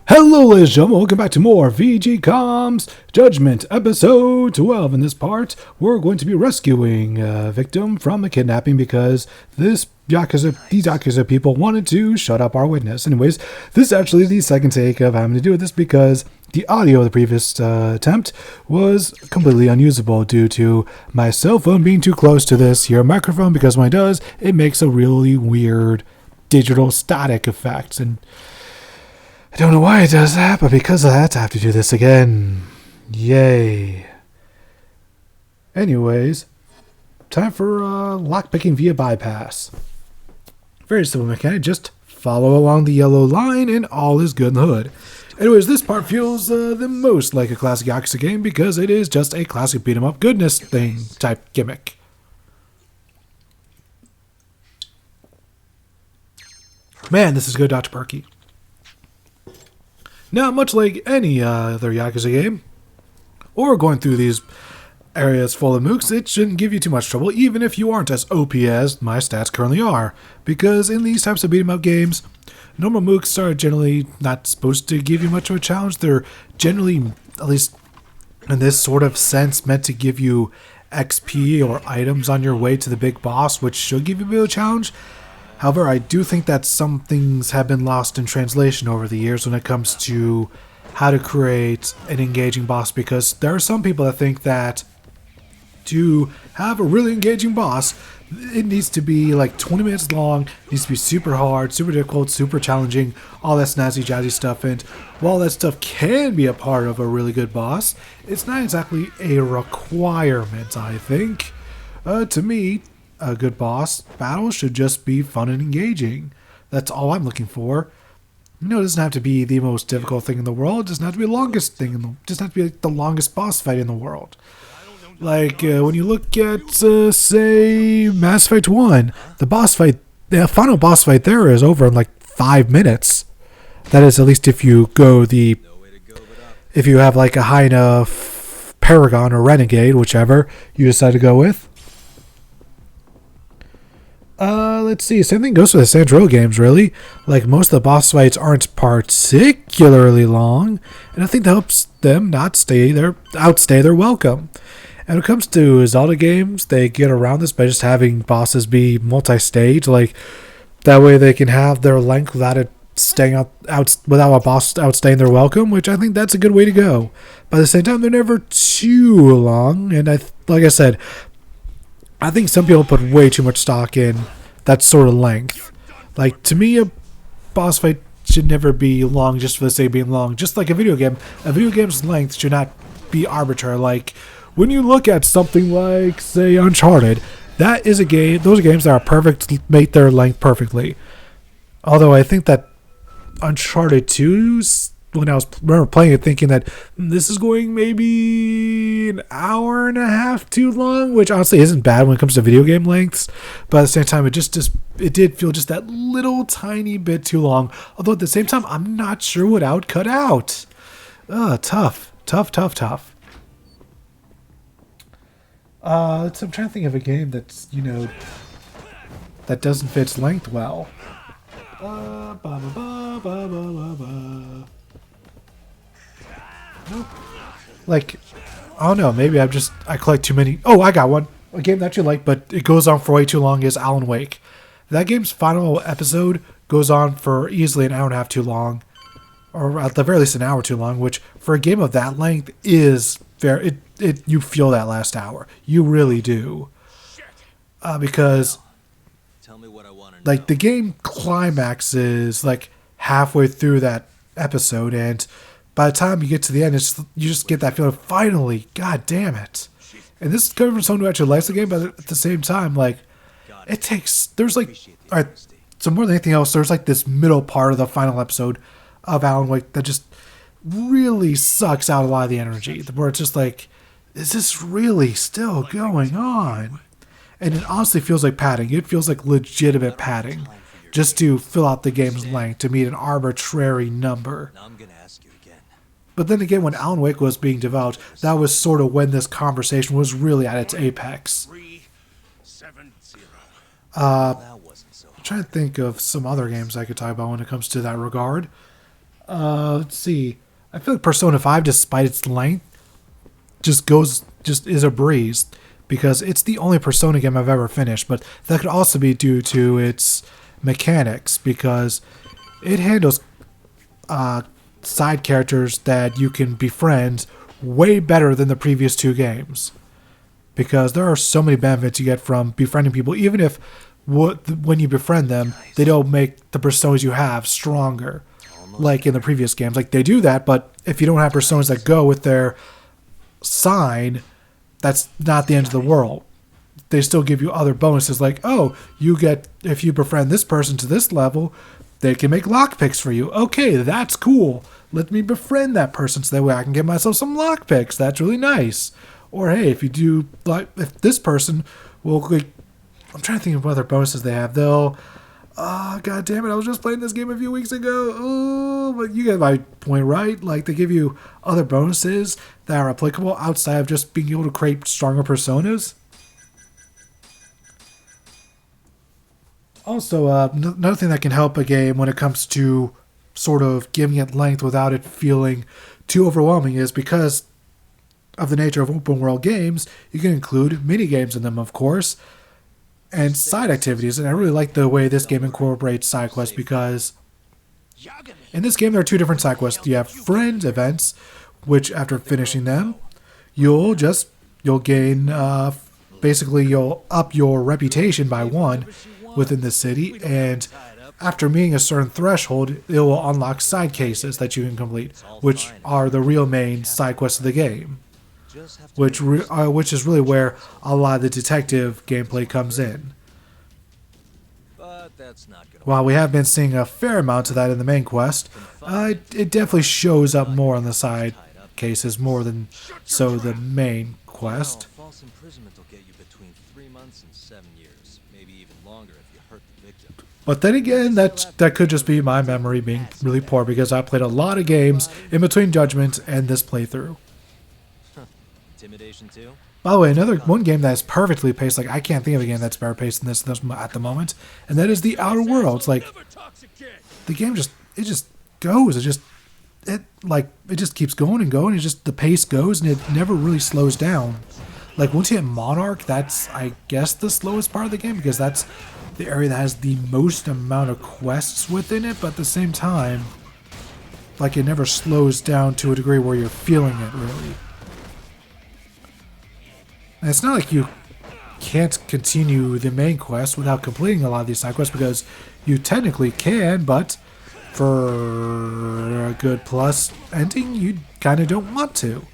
Hello, ladies and gentlemen. Welcome back to more VG Comms Judgment, episode 12. In this part, we're going to be rescuing a victim from a kidnapping because these Yakuza people wanted to shut up our witness. Anyways, this is actually the second take of having to do with this because the audio of the previous attempt was completely unusable due to my cell phone being too close to this here microphone, because when it does, it makes a really weird digital static effect. And I don't know why it does that, but because of that, I have to do this again. Yay. Anyways, time for lockpicking via bypass. Very simple mechanic, just follow along the yellow line and all is good in the hood. Anyways, this part feels the most like a classic Yakuza game because it is just a classic beat 'em up goodness thing type gimmick. Man, this is good, Dr. Perky. Now, much like any other Yakuza game, or going through these areas full of mooks, it shouldn't give you too much trouble, even if you aren't as OP as my stats currently are. Because in these types of beat-em-up games, normal mooks are generally not supposed to give you much of a challenge. They're generally, at least in this sort of sense, meant to give you XP or items on your way to the big boss, which should give you a bit of a challenge. However, I do think that some things have been lost in translation over the years when it comes to how to create an engaging boss, because there are some people that think that to have a really engaging boss, it needs to be like 20 minutes long, it needs to be super hard, super difficult, super challenging, all that snazzy jazzy stuff. And while that stuff can be a part of a really good boss, it's not exactly a requirement, I think. To me, a good boss battle should just be fun and engaging. That's all I'm looking for. You know, it doesn't have to be the most difficult thing in the world. It doesn't have to be the longest thing it doesn't have to be like the longest boss fight in the world. Like when you look at, say, Mass Effect 1, the final boss fight there is over in like 5 minutes. That is, at least if you have like a high enough Paragon or Renegade, whichever you decide to go with. Let's see. Same thing goes for the Sandro games, really. Like, most of the boss fights aren't particularly long, and I think that helps them outstay their welcome. And when it comes to Zelda games, they get around this by just having bosses be multi-stage. Like, that way they can have their length without it without a boss outstaying their welcome, which I think that's a good way to go. But at the same time, they're never too long, and like I said, I think some people put way too much stock in that sort of length. Like, to me, a boss fight should never be long just for the sake of being long. Just like a video game's length should not be arbitrary. Like, when you look at something like, say, Uncharted, that is a game, those are games that are perfect, make their length perfectly. Although I think that Uncharted 2's, when I remember playing it, thinking that this is going maybe an hour and a half too long, which honestly isn't bad when it comes to video game lengths, but at the same time, it did feel just that little tiny bit too long. Although at the same time, I'm not sure what I would cut out. Tough. I'm trying to think of a game that's, that doesn't fit its length well. Nope. Like, I don't know, maybe I collect too many. Oh, I got one. A game that you like, but it goes on for way too long is Alan Wake. That game's final episode goes on for easily an hour and a half too long. Or at the very least an hour too long, which for a game of that length is fair. You feel that last hour. You really do. Because, like, the game climaxes, like, halfway through that episode, and by the time you get to the end, you just get that feeling of, finally, god damn it. And this is coming from someone who actually likes the game, but at the same time, like, alright, so more than anything else, there's like this middle part of the final episode of Alan Wake that just really sucks out a lot of the energy, where it's just like, is this really still going on? And it honestly feels like padding. It feels like legitimate padding, just to fill out the game's length, to meet an arbitrary number. But then again, when Alan Wake was being developed, that was sort of when this conversation was really at its apex. I'm trying to think of some other games I could talk about when it comes to that regard. Let's see. I feel like Persona 5, despite its length, just is a breeze because it's the only Persona game I've ever finished. But that could also be due to its mechanics because it handles side characters that you can befriend way better than the previous two games. Because there are so many benefits you get from befriending people, even if when you befriend them, they don't make the personas you have stronger, like in the previous games. Like they do that, but if you don't have personas that go with their sign, that's not the end of the world. They still give you other bonuses, like, oh, you get, if you befriend this person to this level, they can make lockpicks for you. Okay, that's cool. Let me befriend that person so that way I can get myself some lockpicks. That's really nice. Or hey, if you do, like, if this person will, like, I'm trying to think of what other bonuses they have. They'll, oh, god damn it, I was just playing this game a few weeks ago. Oh, but you get my point, right? Like, they give you other bonuses that are applicable outside of just being able to create stronger personas. Also, another thing that can help a game when it comes to sort of giving it length without it feeling too overwhelming is because of the nature of open world games, you can include mini games in them, of course, and side activities. And I really like the way this game incorporates side quests because in this game there are two different side quests. You have friend events, which after finishing them, you'll gain basically you'll up your reputation by 1 within the city, and after meeting a certain threshold, it will unlock side cases that you can complete, which are the real main side quests of the game. Which is really where a lot of the detective gameplay comes in. While we have been seeing a fair amount of that in the main quest, it definitely shows up more on the side cases more than so the main quest. False imprisonment will get you between 3 months and 7 years, maybe even longer if you hurt the victim. But then again, that could just be my memory being really poor because I played a lot of games in between Judgment and this playthrough. Intimidation too? By the way, another one game that is perfectly paced, like I can't think of a game that's better paced than this at the moment, and that is The Outer Worlds. Like the game just goes. It just keeps going and going. It just the pace goes and it never really slows down. Like once you hit Monarch, that's I guess the slowest part of the game because that's the area that has the most amount of quests within it, but at the same time, like it never slows down to a degree where you're feeling it really. And it's not like you can't continue the main quest without completing a lot of these side quests because you technically can, but for a good plus ending, you kind of don't want to.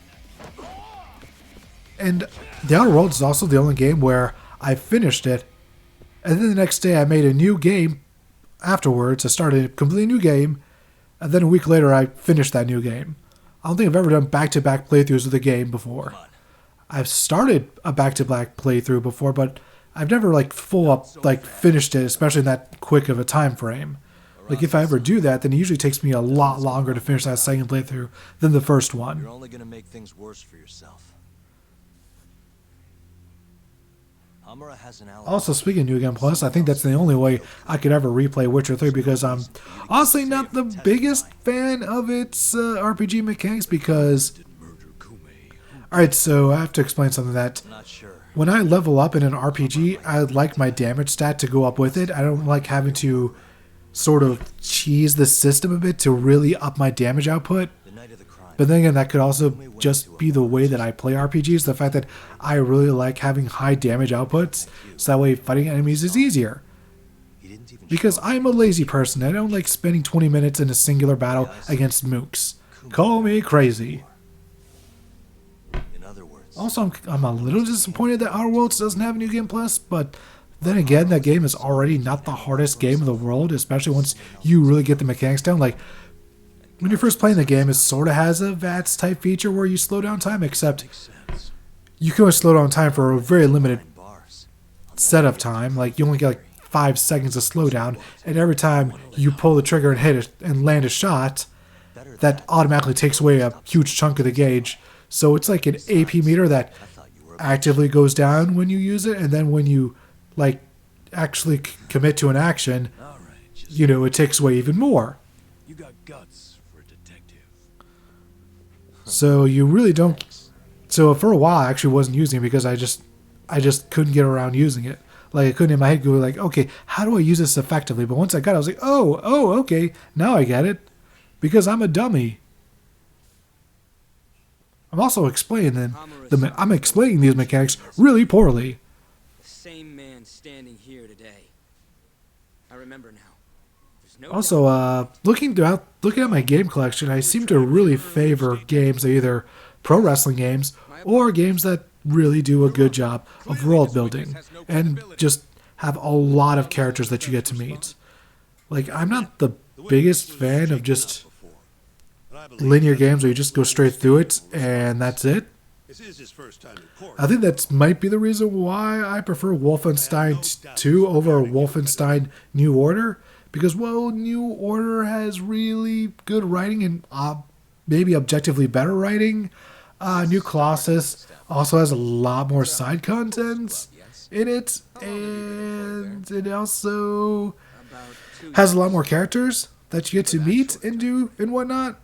And The Outer Worlds is also the only game where I finished it, and then the next day I made a new game afterwards. I started a completely new game, and then a week later I finished that new game. I don't think I've ever done back-to-back playthroughs of the game before. I've started a back-to-back playthrough before, but I've never finished it, especially in that quick of a time frame. Like if I ever do that, then it usually takes me a lot longer to finish that second playthrough than the first one. You're only going to make things worse for yourself. Hamura has an alibi. Also, speaking of New Game Plus, I think that's the only way I could ever replay Witcher 3 because I'm honestly not the biggest fan of its RPG mechanics because... Alright, so I have to explain something that when I level up in an RPG, I like my damage stat to go up with it. I don't like having to sort of cheese the system a bit to really up my damage output. But then again, that could also just be the way that I play RPGs. The fact that I really like having high damage outputs, so that way fighting enemies is easier. Because I'm a lazy person. I don't like spending 20 minutes in a singular battle against mooks. Call me crazy. Also, I'm a little disappointed that Outer Worlds doesn't have a New Game Plus, but then again, that game is already not the hardest game in the world, especially once you really get the mechanics down. Like, when you're first playing the game, it sort of has a VATS type feature where you slow down time, except you can only slow down time for a very limited setup time. Like, you only get like 5 seconds of slowdown, and every time you pull the trigger and hit it and land a shot, that automatically takes away a huge chunk of the gauge. So it's like an AP meter that actively goes down when you use it, and then when you like actually commit to an action, you know, it takes away even more. You got guts for a So you really don't. So for a while, I actually wasn't using it because I just couldn't get around using it. Like I couldn't in my head go like, okay, how do I use this effectively? But once I got it, I was like, oh, okay, now I get it, because I'm a dummy. I'm also explaining I'm explaining these mechanics really poorly. The same man standing here today. I remember now. There's no Also, looking at my game collection, I seem to really favor games that either pro wrestling games or games that really do a good job of world building and just have a lot of characters that you get to meet. Like, I'm not the biggest fan of just linear games where you just go straight through it and that's it. I think that might be the reason why I prefer Wolfenstein 2 over Wolfenstein New Order. Because, well, New Order has really good writing and maybe objectively better writing. New Colossus also has a lot more side contents in it. And it also has a lot more characters that you get to meet and do and whatnot.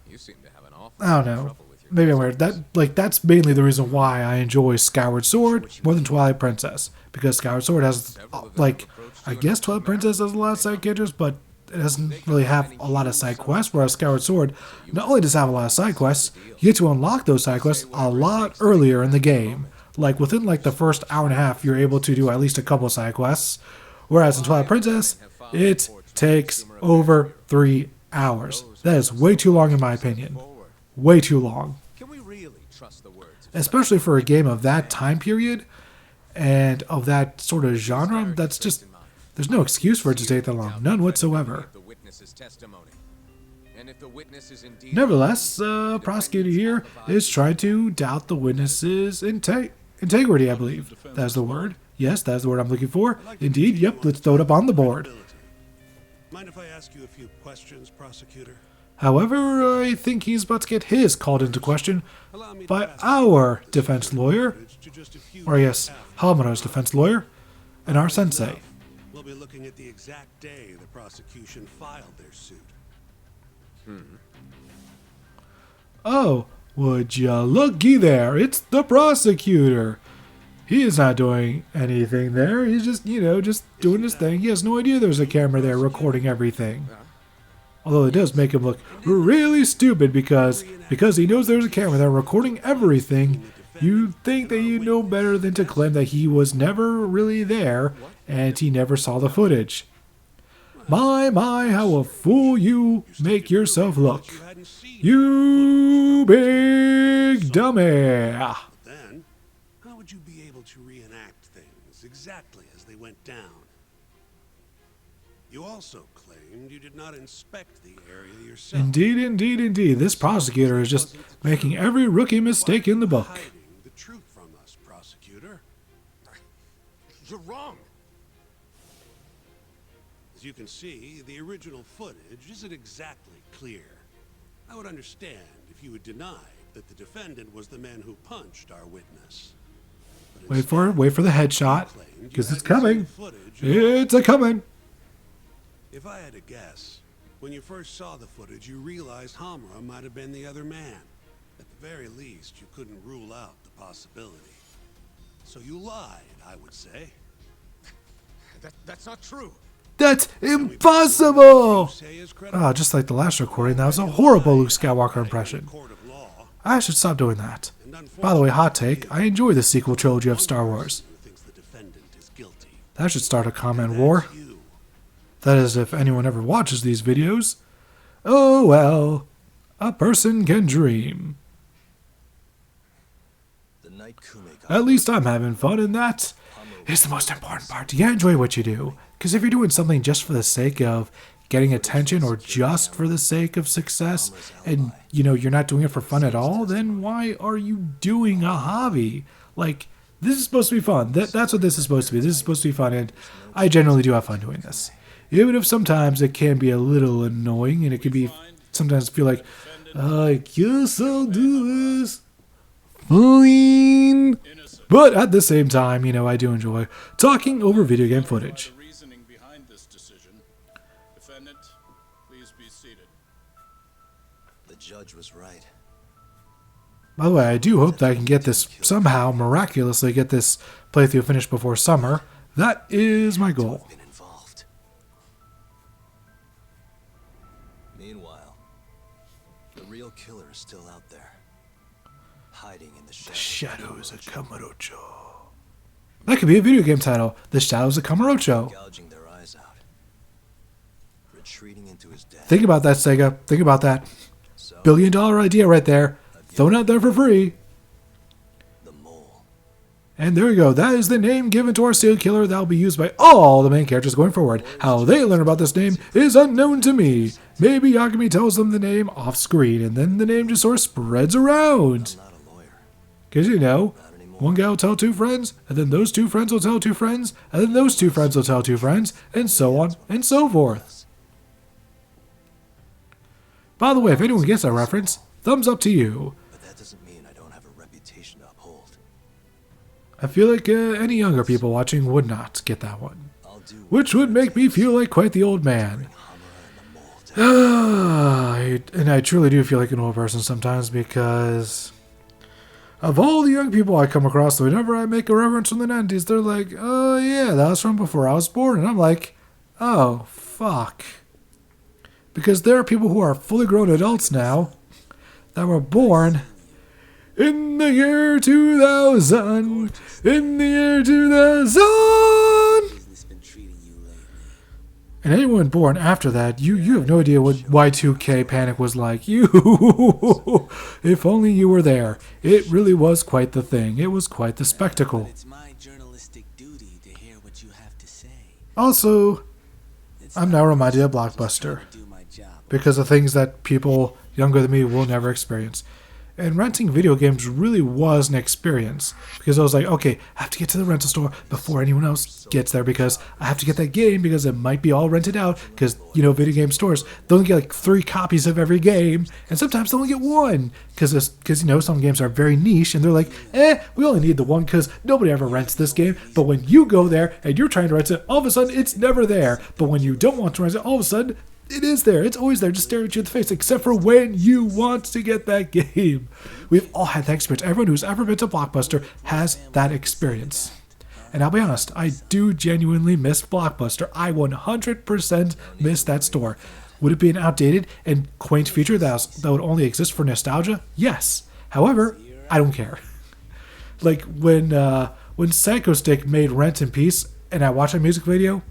I don't know. Maybe I'm weird. That's mainly the reason why I enjoy Skyward Sword more than Twilight Princess. Because Skyward Sword has, I guess Twilight Princess has a lot of side characters, but it doesn't really have a lot of side quests. Whereas Skyward Sword, not only does it have a lot of side quests, you get to unlock those side quests a lot earlier in the game. Like within the first hour and a half, you're able to do at least a couple side quests. Whereas in Twilight Princess, it takes over 3 hours. That is way too long in my opinion. Way too long. Especially for a game of that time period and of that sort of genre, that's just, there's no excuse for it to take that long. None whatsoever. Nevertheless, prosecutor here is trying to doubt the witness's integrity, I believe. That's the word. Yes, that's the word I'm looking for. Indeed, yep, let's throw it up on the board. Mind if I ask you a few questions, prosecutor? However, I think he's about to get his called into question by our defense lawyer, or yes, Hamura's defense lawyer, and our sensei. We'll be looking at the exact day the prosecution filed their suit. Oh, would you looky there, it's the prosecutor. He is not doing anything there, he's just, just doing his thing. He has no idea there's a camera there recording everything. Although it does make him look really stupid because he knows there's a camera there recording everything. You think that you know better than to claim that he was never really there and he never saw the footage. My, how a fool you make yourself look. You big dummy. Then, how would you be able to reenact things exactly as they went down? You also claimed you did not inspect the area yourself. Indeed. This prosecutor is just making every rookie mistake in the book. Hiding the truth from us, prosecutor. You're wrong. As you can see, the original footage isn't exactly clear. I would understand if you had denied that the defendant was the man who punched our witness. Wait for the headshot, because it's coming. It's a coming. If I had to guess, when you first saw the footage, you realized Hamura might have been the other man. At the very least, you couldn't rule out the possibility. So you lied, I would say. That's not true. That's impossible! Just like the last recording, that was a horrible Luke Skywalker impression. I should stop doing that. By the way, hot take, I enjoy the sequel trilogy of Star Wars. That should start a comment war. That is, if anyone ever watches these videos. Oh well, a person can dream. At least I'm having fun, and that is the most important part. You enjoy what you do. Because if you're doing something just for the sake of getting attention or just for the sake of success, and you're not doing it for fun at all, then why are you doing a hobby? Like, this is supposed to be fun. That's what this is supposed to be. This is supposed to be fun, and I generally do have fun doing this. Even if sometimes it can be a little annoying, and it can be sometimes feel like, I guess I'll do this. Fine. But at the same time, I do enjoy talking over video game footage. The judge was right. By the way, I do hope that I can get this somehow, miraculously get this playthrough finished before summer. That is my goal. Been involved. Meanwhile, the real killer is still out there, hiding in the Shadows of Kamurocho. That could be a video game title. The Shadows of Kamurocho. gouging their eyes out, retreating into his death. Think about that, Sega. Think about that. So, $1 billion idea right there. Thrown out there for free. the mole. And there you go. That is the name given to our serial killer that will be used by all the main characters going forward. How they learn about this name is unknown to me. Maybe Yagami tells them the name off screen, and then the name just sort of spreads around. I'm not a lawyer. Because, you know, Not anymore. one guy will tell two friends, and then those two friends will tell two friends, and then those two friends will tell two friends, and so on and so forth. By the way, if anyone gets that reference, thumbs up to you. But that doesn't mean I don't have a reputation to uphold. I feel like any younger people watching would not get that one. I'll do Which would make me feel like quite the old man. Hamura and the mole down. And I truly do feel like an old person sometimes because of all the young people I come across, whenever I make a reference from the 90s, they're like, oh yeah, that was from before I was born. And I'm like, oh, fuck. Because there are people who are fully grown adults now that were born in the year 2000. In the year 2000. Business been treating you lately? And anyone born after that, you have no idea what Y2K panic was like. You, if only you were there. It really was quite the thing. It was quite the spectacle. It's my journalistic duty to hear what you have to say. Also, It's I'm not now reminded of just Blockbuster trying to do my job. because of things that people younger than me will never experience. And renting video games really was an experience because I was like, okay, I have to get to the rental store before anyone else gets there because I have to get that game because it might be all rented out because, you know, video game stores, they only get like 3 copies of every game and sometimes they only get 1 because, you know, some games are very niche and they're like, we only need the 1 because nobody ever rents this game. But when you go there and you're trying to rent it, all of a sudden it's never there. But when you don't want to rent it, all of a sudden it is there. It's always there, just staring at you in the face, except for when you want to get that game. We've all had that experience. Everyone who's ever been to Blockbuster has that experience. And I'll be honest, I do genuinely miss Blockbuster. I 100% miss that store. Would it be an outdated and quaint feature that would only exist for nostalgia? Yes. However, I don't care. Like when Psycho Stick made Rent in Peace and I watched a music video,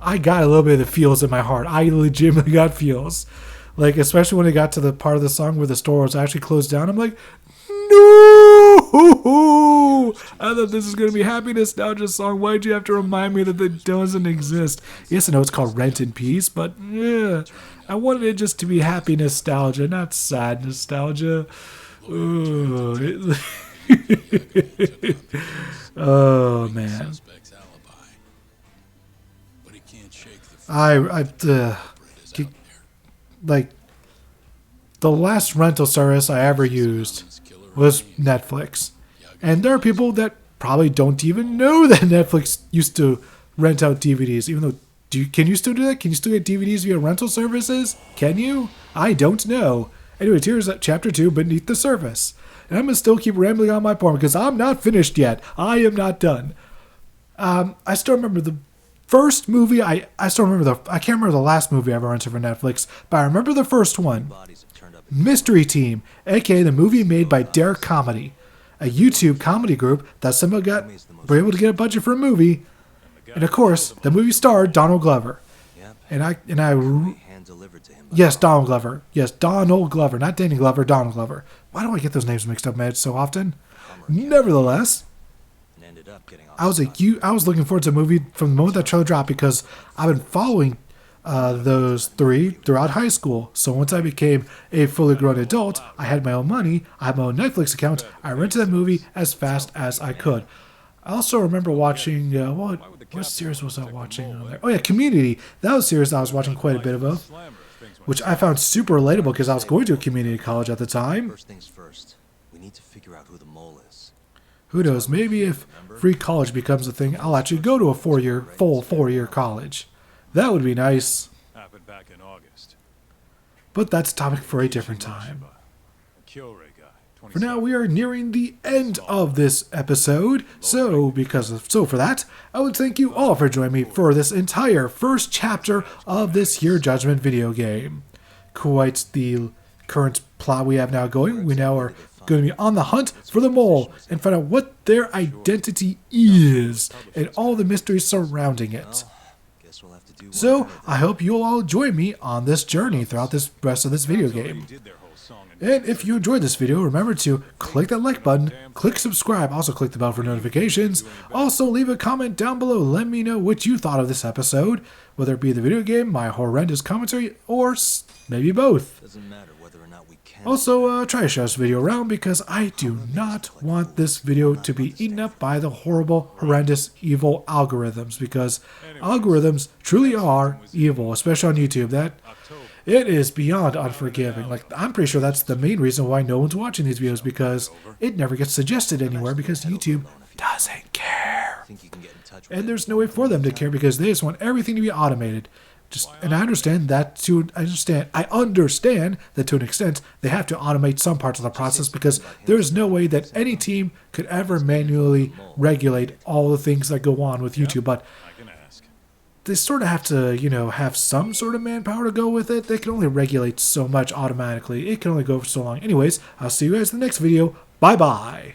I got a little bit of the feels in my heart. I legitimately got feels. Like, especially when it got to the part of the song where the store was actually closed down. I'm like, no! I thought this is going to be a happy nostalgia song. Why'd you have to remind me that it doesn't exist? Yes, I know it's called Rent in Peace, but yeah, I wanted it just to be happy nostalgia, not sad nostalgia. Oh, oh man. Like, the last rental service I ever used was Netflix. And there are people that probably don't even know that Netflix used to rent out DVDs, even though, can you still do that? Can you still get DVDs via rental services? Can you? I don't know. Anyways, here's Chapter 2, Beneath the Surface. And I'm going to still keep rambling on my point because I'm not finished yet. I am not done. I still remember the first movie, I can't remember the last movie I ever rented for Netflix, but I remember the first one. Mystery Team, aka the movie made by Dare Comedy, a YouTube comedy group that somehow were able to get a budget for a movie. And of course, the movie starred Donald Glover. Yes, Donald Glover. Yes, Donald Glover, not Danny Glover, Donald Glover. Why do I get those names mixed up in my head so often? Nevertheless, I was looking forward to the movie from the moment that trailer dropped because I've been following those 3 throughout high school. So once I became a fully grown adult, I had my own money, I had my own Netflix account, I rented that movie as fast as I could. I also remember watching, what series was I watching on there? Oh yeah, Community. That was a series I was watching quite a bit of, which I found super relatable because I was going to a community college at the time. First things first, we need to figure out who the mole is. Who knows, maybe if free college becomes a thing, I'll actually go to a full 4-year college. That would be nice. Happened back in August. But that's a topic for a different time. A Kyorei guy, For now, we are nearing the end of this episode, so for that, I would thank you all for joining me for this entire first chapter of this here Judgment video game. Quite the current plot we have now going. We now are going to be on the hunt for the mole and find out what their identity is and all the mysteries surrounding it. Guess we'll have to do So, I hope you'll all join me on this journey throughout this rest of this video game. And if you enjoyed this video, remember to click that like button, click subscribe, also click the bell for notifications. Also, leave a comment down below. Let me know what you thought of this episode, whether it be the video game, my horrendous commentary, or maybe both. Doesn't matter whether or not we can. Also, try to share this video around because I do not want this video to be eaten up by the horrible, horrendous, evil algorithms, because algorithms truly are evil, especially on YouTube. It is beyond unforgiving. Like, I'm pretty sure that's the main reason why no one's watching these videos, because it never gets suggested anywhere because YouTube doesn't care. Think you can get in touch with And there's no way for them to care because they just want everything to be automated. And I understand that to an extent they have to automate some parts of the process because there is no way that any team could ever manually regulate all the things that go on with YouTube. But they sort of have to, have some sort of manpower to go with it. They can only regulate so much automatically. It can only go for so long. Anyways, I'll see you guys in the next video. Bye-bye.